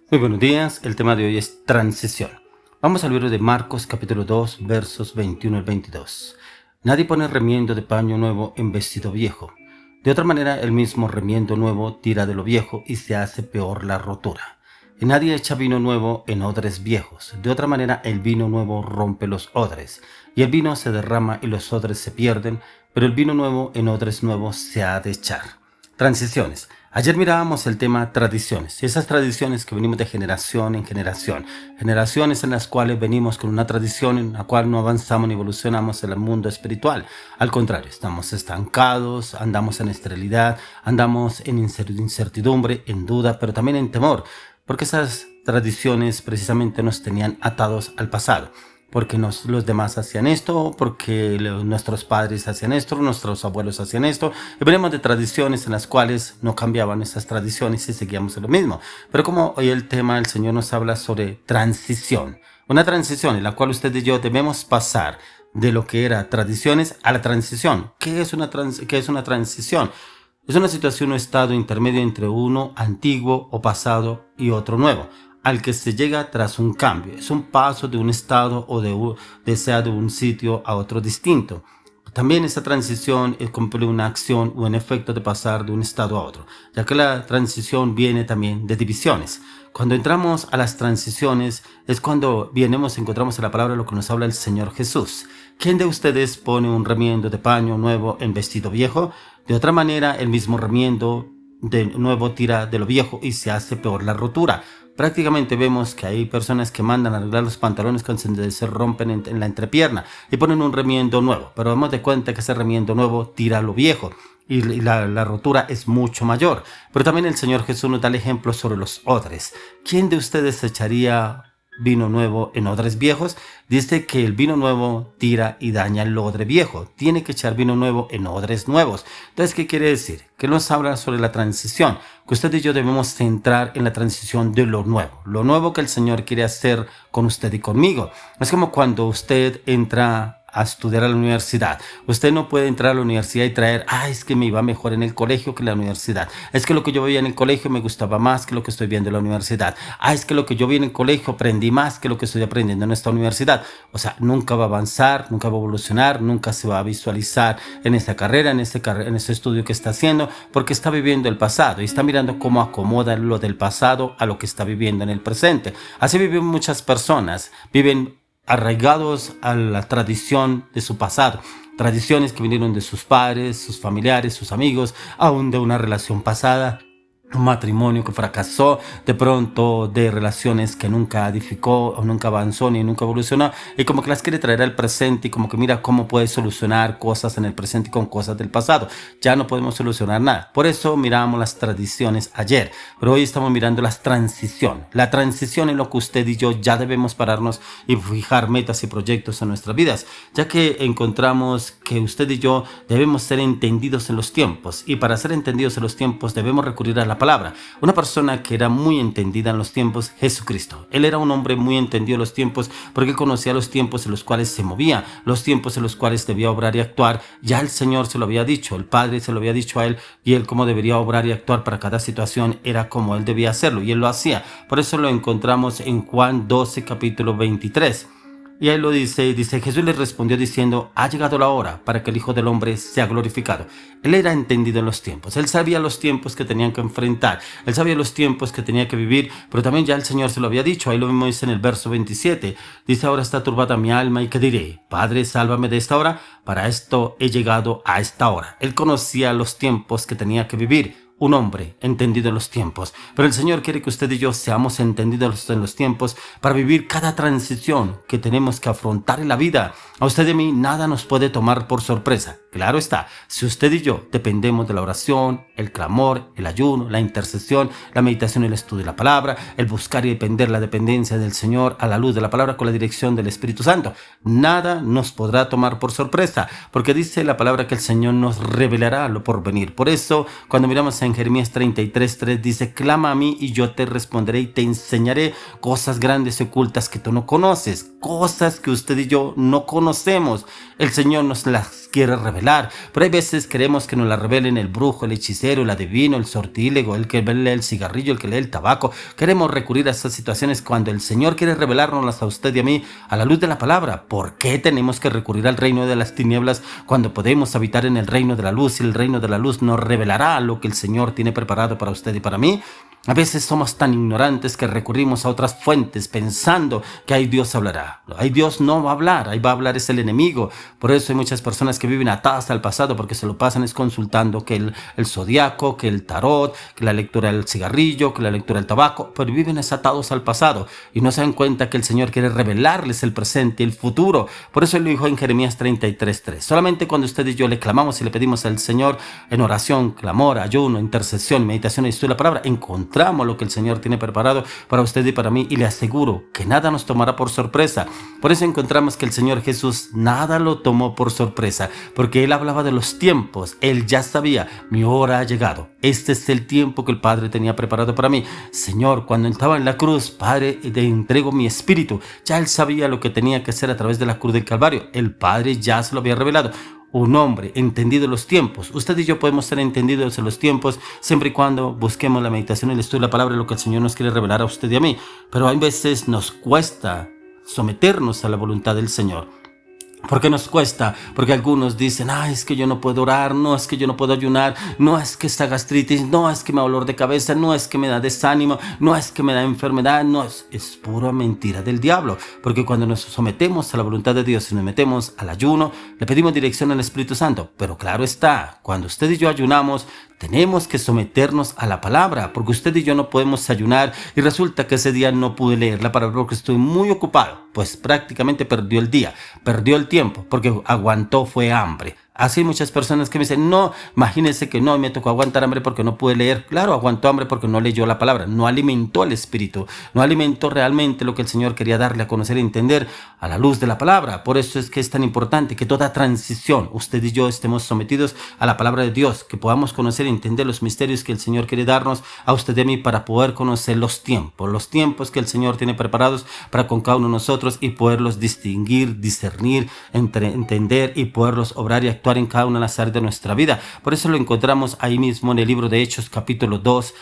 Muy buenos días, el tema de hoy es transición. Vamos al libro de Marcos capítulo 2 versos 21 al 22. Nadie pone remiendo de paño nuevo en vestido viejo. De otra manera, el mismo remiendo nuevo tira de lo viejo y se hace peor la rotura. Y nadie echa vino nuevo en odres viejos. De otra manera, el vino nuevo rompe los odres. Y el vino se derrama y los odres se pierden, pero el vino nuevo en odres nuevos se ha de echar. Transiciones. Ayer mirábamos el tema tradiciones, y esas tradiciones que venimos de generación en generación, generaciones en las cuales venimos con una tradición en la cual no avanzamos ni evolucionamos en el mundo espiritual. Al contrario, estamos estancados, andamos en esterilidad, andamos en incertidumbre, en duda, pero también en temor, porque esas tradiciones precisamente nos tenían atados al pasado. Porque los demás hacían esto, porque nuestros padres hacían esto, nuestros abuelos hacían esto. Y venimos de tradiciones en las cuales no cambiaban esas tradiciones y seguíamos en lo mismo. Pero como hoy el tema, el Señor nos habla sobre transición. Una transición en la cual usted y yo debemos pasar de lo que era tradiciones a la transición. ¿Qué es una transición? Es una situación o estado intermedio entre uno antiguo o pasado y otro nuevo, al que se llega tras un cambio. Es un paso de un estado o de un sitio a otro distinto. También esa transición cumple una acción o un efecto de pasar de un estado a otro, ya que la transición viene también de divisiones. Cuando entramos a las transiciones es cuando encontramos en la palabra lo que nos habla el Señor Jesús. ¿Quién de ustedes pone un remiendo de paño nuevo en vestido viejo? De otra manera, el mismo remiendo de nuevo tira de lo viejo y se hace peor la rotura. Prácticamente vemos que hay personas que mandan a arreglar los pantalones cuando se rompen en la entrepierna y ponen un remiendo nuevo, pero damos de cuenta que ese remiendo nuevo tira lo viejo y la rotura es mucho mayor. Pero también el Señor Jesús nos da el ejemplo sobre los odres. ¿Quién de ustedes echaría vino nuevo en odres viejos? Dice que el vino nuevo tira y daña el odre viejo. Tiene que echar vino nuevo en odres nuevos. Entonces, ¿qué quiere decir? Que nos habla sobre la transición, que usted y yo debemos centrar en la transición de lo nuevo que el Señor quiere hacer con usted y conmigo. Es como cuando usted entra a estudiar a la universidad. Usted no puede entrar a la universidad y traer, es que me iba mejor en el colegio que en la universidad. Es que lo que yo veía en el colegio me gustaba más que lo que estoy viendo en la universidad. Es que lo que yo vi en el colegio aprendí más que lo que estoy aprendiendo en esta universidad. O sea, nunca va a avanzar, nunca va a evolucionar, nunca se va a visualizar en esta carrera, en ese estudio que está haciendo, porque está viviendo el pasado y está mirando cómo acomoda lo del pasado a lo que está viviendo en el presente. Así viven muchas personas, viven arraigados a la tradición de su pasado, tradiciones que vinieron de sus padres, sus familiares, sus amigos, aún de una relación pasada, un matrimonio que fracasó, de pronto de relaciones que nunca edificó o nunca avanzó ni nunca evolucionó, y como que las quiere traer al presente y como que mira cómo puede solucionar cosas en el presente con cosas del pasado. Ya no podemos solucionar nada. Por eso miramos las tradiciones ayer, pero hoy estamos mirando la transición. La transición en lo que usted y yo ya debemos pararnos y fijar metas y proyectos en nuestras vidas, ya que encontramos que usted y yo debemos ser entendidos en los tiempos, y para ser entendidos en los tiempos debemos recurrir a la palabra. Una persona que era muy entendida en los tiempos, Jesucristo. Él era un hombre muy entendido en los tiempos porque conocía los tiempos en los cuales se movía, los tiempos en los cuales debía obrar y actuar. Ya el Señor se lo había dicho, el Padre se lo había dicho a él, y él cómo debería obrar y actuar para cada situación era como él debía hacerlo, y él lo hacía. Por eso lo encontramos en Juan 12, capítulo 23. Y ahí lo dice, Jesús le respondió diciendo, ha llegado la hora para que el Hijo del Hombre sea glorificado. Él era entendido en los tiempos, él sabía los tiempos que tenían que enfrentar, él sabía los tiempos que tenía que vivir, pero también ya el Señor se lo había dicho. Ahí lo mismo dice en el verso 27, dice, ahora está turbada mi alma, ¿y qué diré? Padre, sálvame de esta hora, para esto he llegado a esta hora. Él conocía los tiempos que tenía que vivir. Un hombre entendido en los tiempos. Pero el Señor quiere que usted y yo seamos entendidos en los tiempos para vivir cada transición que tenemos que afrontar en la vida. A usted y a mí nada nos puede tomar por sorpresa. Claro está, si usted y yo dependemos de la oración, el clamor, el ayuno, la intercesión, la meditación y el estudio de la palabra, el buscar y depender la dependencia del Señor a la luz de la palabra con la dirección del Espíritu Santo, nada nos podrá tomar por sorpresa, porque dice la palabra que el Señor nos revelará lo por venir. Por eso, cuando miramos en Jeremías 33:3 dice, clama a mí y yo te responderé y te enseñaré cosas grandes y ocultas que tú no conoces, cosas que usted y yo no conocemos. El Señor nos las quiere revelar. revelar, pero hay veces queremos que nos la revelen el brujo, el hechicero, el adivino, el sortílego, el que lee el cigarrillo, el que lee el tabaco. Queremos recurrir a estas situaciones cuando el Señor quiere revelárnoslas a usted y a mí a la luz de la palabra. ¿Por qué tenemos que recurrir al reino de las tinieblas cuando podemos habitar en el reino de la luz, y el reino de la luz nos revelará lo que el Señor tiene preparado para usted y para mí? A veces somos tan ignorantes que recurrimos a otras fuentes pensando que ahí Dios hablará. Ahí Dios no va a hablar, ahí va a hablar es el enemigo. Por eso hay muchas personas que viven atadas al pasado porque se lo pasan es consultando que el zodiaco, que el tarot, que la lectura del cigarrillo, que la lectura del tabaco, pero viven atados al pasado y no se dan cuenta que el Señor quiere revelarles el presente y el futuro. Por eso Él lo dijo en Jeremías 33:3. Solamente cuando usted y yo le clamamos y le pedimos al Señor en oración, clamor, ayuno, intercesión, meditación y estudio de la palabra, encontramos lo que el Señor tiene preparado para usted y para mí, y le aseguro que nada nos tomará por sorpresa. Por eso encontramos que el Señor Jesús nada lo tomó por sorpresa, porque Él hablaba de los tiempos. Él ya sabía, mi hora ha llegado. Este es el tiempo que el Padre tenía preparado para mí. Señor, cuando estaba en la cruz, Padre, te entrego mi espíritu. Ya Él sabía lo que tenía que hacer a través de la cruz del Calvario. El Padre ya se lo había revelado. Un hombre entendido los tiempos. Usted y yo podemos ser entendidos en los tiempos siempre y cuando busquemos la meditación y el estudio de la palabra, lo que el Señor nos quiere revelar a usted y a mí. Pero hay veces nos cuesta someternos a la voluntad del Señor. ¿Por qué nos cuesta? Porque algunos dicen, es que yo no puedo orar, no es que yo no puedo ayunar, no es que esta gastritis, no es que me da dolor de cabeza, no es que me da desánimo, no es que me da enfermedad, no es pura mentira del diablo. Porque cuando nos sometemos a la voluntad de Dios y nos metemos al ayuno, le pedimos dirección al Espíritu Santo. Pero claro está, cuando usted y yo ayunamos, tenemos que someternos a la palabra, porque usted y yo no podemos ayunar y resulta que ese día no pude leer la palabra porque estoy muy ocupado. Pues prácticamente perdió el día, perdió el tiempo, porque aguantó fue hambre. Así hay muchas personas que me dicen, no, imagínense que no, me tocó aguantar hambre porque no pude leer. Claro, aguantó hambre porque no leyó la palabra, no alimentó el espíritu, no alimentó realmente lo que el Señor quería darle a conocer y entender a la luz de la palabra. Por eso es que es tan importante que toda transición, usted y yo estemos sometidos a la palabra de Dios, que podamos conocer y entender los misterios que el Señor quiere darnos a usted y a mí para poder conocer los tiempos que el Señor tiene preparados para con cada uno de nosotros y poderlos distinguir, discernir, entender y poderlos obrar y actuar en cada una de las áreas de nuestra vida. Por eso lo encontramos ahí mismo en el libro de Hechos capítulo 2,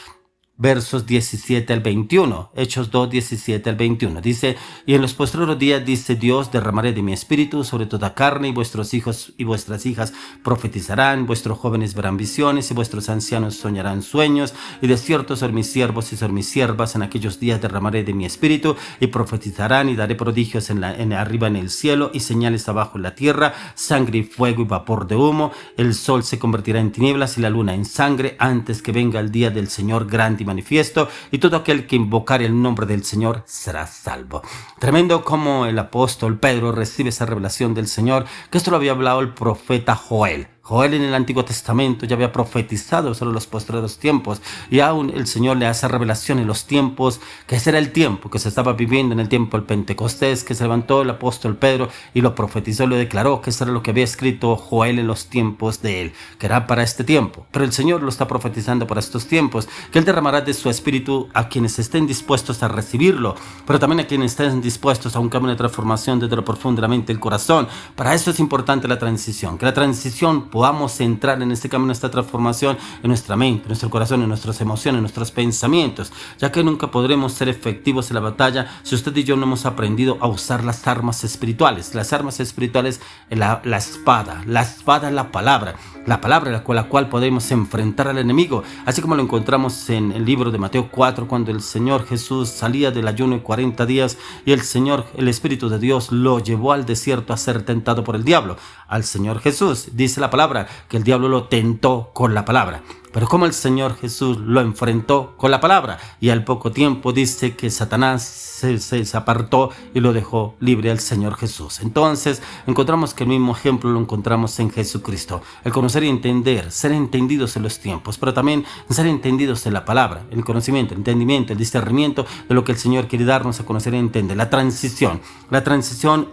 versos 17 al 21, Hechos 2, 17 al 21. Dice, y en los postreros días, dice Dios, derramaré de mi espíritu sobre toda carne, y vuestros hijos y vuestras hijas profetizarán, vuestros jóvenes verán visiones, y vuestros ancianos soñarán sueños, y de cierto sobre mis siervos y sobre mis siervas en aquellos días derramaré de mi espíritu, y profetizarán, y daré prodigios arriba en el cielo, y señales abajo en la tierra, sangre y fuego y vapor de humo. El sol se convertirá en tinieblas y la luna en sangre, antes que venga el día del Señor grande y manifiesto, y todo aquel que invocare el nombre del Señor será salvo. Tremendo como el apóstol Pedro recibe esa revelación del Señor, que esto lo había hablado el profeta Joel. Joel en el Antiguo Testamento ya había profetizado sobre los postreros tiempos, y aún el Señor le hace revelación en los tiempos, que ese era el tiempo que se estaba viviendo en el tiempo del Pentecostés, que se levantó el apóstol Pedro y lo profetizó y lo declaró, que eso era lo que había escrito Joel en los tiempos de él, que era para este tiempo. Pero el Señor lo está profetizando para estos tiempos, que Él derramará de su espíritu a quienes estén dispuestos a recibirlo, pero también a quienes estén dispuestos a un cambio de transformación desde lo profundamente del corazón. Para eso es importante la transición, que la transición podamos entrar en este camino, en esta transformación en nuestra mente, en nuestro corazón, en nuestras emociones, en nuestros pensamientos, ya que nunca podremos ser efectivos en la batalla si usted y yo no hemos aprendido a usar las armas espirituales. Las armas espirituales, la espada es la palabra con la cual podemos enfrentar al enemigo, así como lo encontramos en el libro de Mateo 4, cuando el Señor Jesús salía del ayuno de 40 días y el Espíritu de Dios lo llevó al desierto a ser tentado por el diablo. Al Señor Jesús, dice la palabra, que el diablo lo tentó con la palabra. Pero como el Señor Jesús lo enfrentó con la palabra, y al poco tiempo dice que Satanás se apartó y lo dejó libre al Señor Jesús. Entonces encontramos que el mismo ejemplo lo encontramos en Jesucristo. El conocer y entender, ser entendidos en los tiempos, pero también ser entendidos en la palabra, el conocimiento, el entendimiento, el discernimiento de lo que el Señor quiere darnos a conocer y entender. La transición,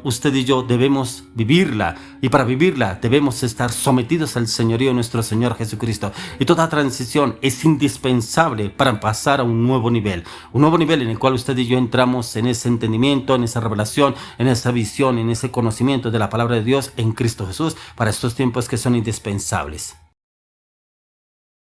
usted y yo debemos vivirla, y para vivirla debemos estar sometidos al señorío de nuestro Señor Jesucristo. Y toda transición es indispensable para pasar a un nuevo nivel en el cual usted y yo entramos en ese entendimiento, en esa revelación, en esa visión, en ese conocimiento de la palabra de Dios en Cristo Jesús para estos tiempos que son indispensables.